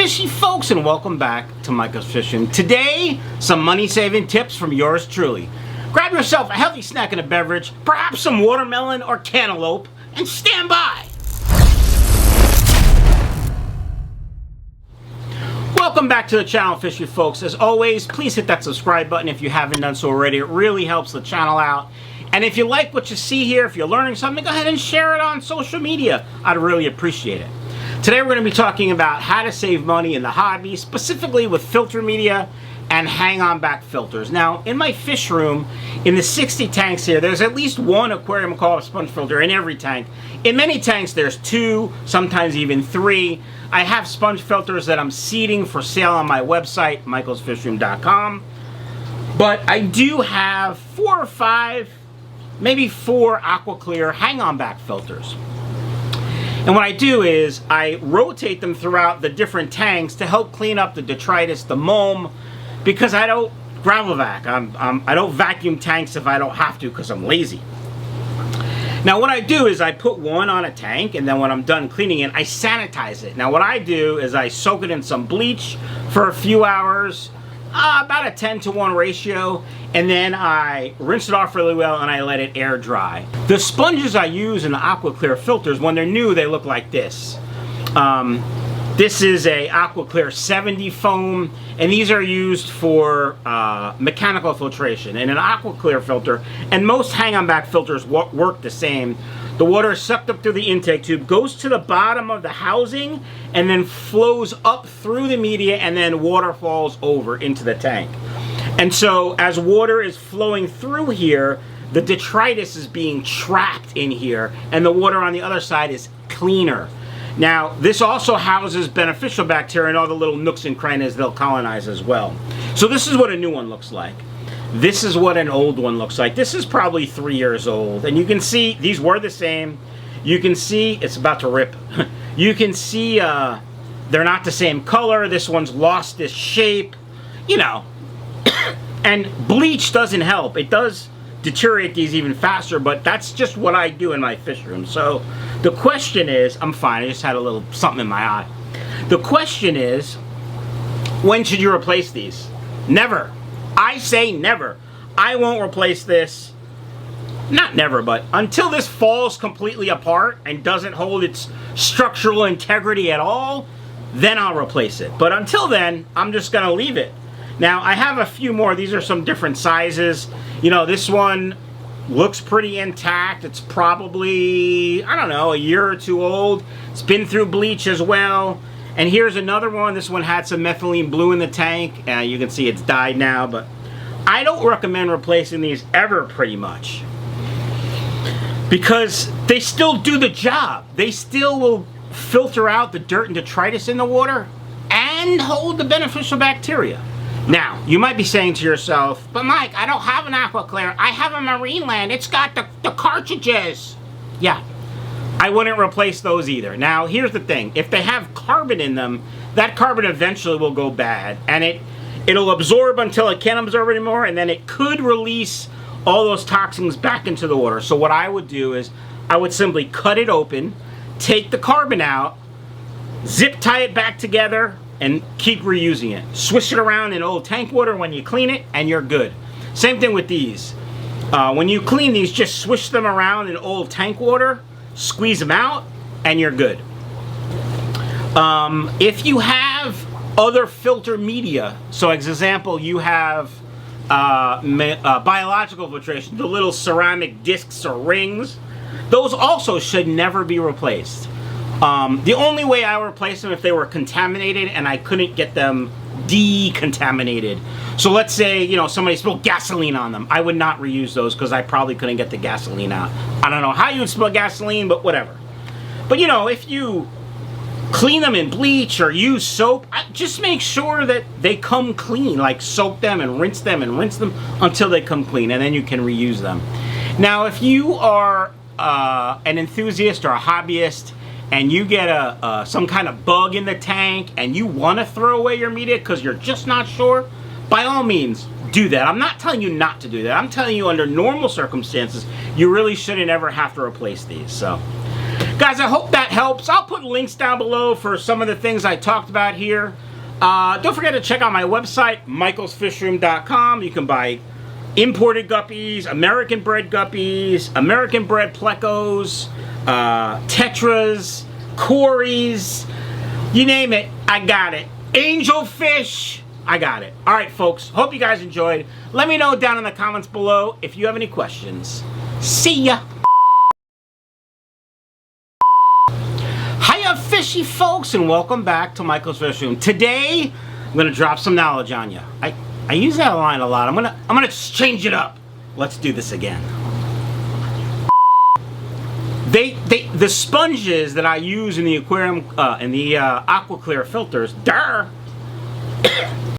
fishy folks, and welcome back to Michael's Fishing. Today, some money-saving tips from yours truly. Grab yourself a healthy snack and a beverage, perhaps some watermelon or cantaloupe, and stand by. Welcome back to the channel, fishy folks. As always, please hit that subscribe button if you haven't done so already. It really helps the channel out. And if you like what you see here, if you're learning something, go ahead and share it on social media. I'd really appreciate it. Today we're going to be talking about how to save money in the hobby, specifically with filter media and hang-on back filters. Now, in my fish room, in the 60 tanks here, there's at least one Aquarium Co Op sponge filter in every tank. In many tanks, there's 2, sometimes even 3. I have sponge filters that I'm seeding for sale on my website, michaelsfishroom.com. But I do have 4 or 5, maybe 4 Aquaclear hang-on back filters. And what I do is I rotate them throughout the different tanks to help clean up the detritus, the moam, because I don't gravel vac. I don't vacuum tanks if I don't have to because I'm lazy. Now what I do is I put one on a tank, and then when I'm done cleaning it, I sanitize it. Now what I do is I soak it in some bleach for a few hours, about a 10-to-1 ratio, and then I rinse it off really well and I let it air dry. The sponges I use in the Aquaclear filters, when they're new, they look like this. This is a Aquaclear 70 foam, and these are used for mechanical filtration. And an Aquaclear filter, and most hang-on back filters work the same. The water is sucked up through the intake tube, goes to the bottom of the housing, and then flows up through the media, and then water falls over into the tank. And so as water is flowing through here, the detritus is being trapped in here, and the water on the other side is cleaner. Now, this also houses beneficial bacteria and all the little nooks and crannies they'll colonize as well. So this is what a new one looks like. This is what an old one looks like. This is probably 3 years old. And you can see, these were the same. You can see, it's about to rip. You can see they're not the same color. This one's lost this shape, you know. And bleach doesn't help. It does deteriorate these even faster, but that's just what I do in my fish room. So the question is, I'm fine, I just had a little something in my eye. The question is, when should you replace these? Never. I say never. I won't replace this, not never, but until this falls completely apart and doesn't hold its structural integrity at all, then I'll replace it. But until then, I'm just gonna leave it. Now, I have a few more. These are some different sizes. You know, this one looks pretty intact. It's probably, I don't know, a year or 2 old. It's been through bleach as well. And here's another one. This one had some methylene blue in the tank. You can see it's died now, but I don't recommend replacing these ever, pretty much, because they still do the job. They still will filter out the dirt and detritus in the water and hold the beneficial bacteria. Now, you might be saying to yourself, but Mike, I don't have an Aquaclear. I have a Marineland. It's got the cartridges. Yeah, I wouldn't replace those either. Now, here's the thing. If they have carbon in them, that carbon eventually will go bad. And it'll absorb until it can't absorb anymore, and then it could release all those toxins back into the water. So what I would do is I would simply cut it open, take the carbon out, zip tie it back together, and keep reusing it. Swish it around in old tank water when you clean it, and you're good. Same thing with these. When you clean these, just swish them around in old tank water, squeeze them out, and you're good. If you have other filter media, so as example, you have biological filtration, the little ceramic discs or rings, those also should never be replaced. The only way I would replace them if they were contaminated and I couldn't get them decontaminated. So let's say, you know, somebody spilled gasoline on them. I would not reuse those because I probably couldn't get the gasoline out. I don't know how you would spill gasoline, but whatever. But you know, if you clean them in bleach or use soap, just make sure that they come clean. Like soak them and rinse them until they come clean, and then you can reuse them. Now, if you are an enthusiast or a hobbyist, and you get some kind of bug in the tank and you want to throw away your media because you're just not sure, by all means, do that. I'm not telling you not to do that. I'm telling you under normal circumstances, you really shouldn't ever have to replace these. So Guys, I hope that helps. I'll put links down below for some of the things I talked about here. Don't forget to check out my website, michaelsfishroom.com. You can buy imported guppies, American bred guppies, American bred plecos, tetras, cories, you name it, I got it. Angelfish, I got it. All right, folks, hope you guys enjoyed. Let me know down in the comments below if you have any questions. See ya. Hiya, fishy folks, and welcome back to Michael's Fish Room. Today, I'm gonna drop some knowledge on you. I use that line a lot. I'm gonna change it up. Let's do this again. The sponges that I use in the aquarium, in the Aquaclear filters,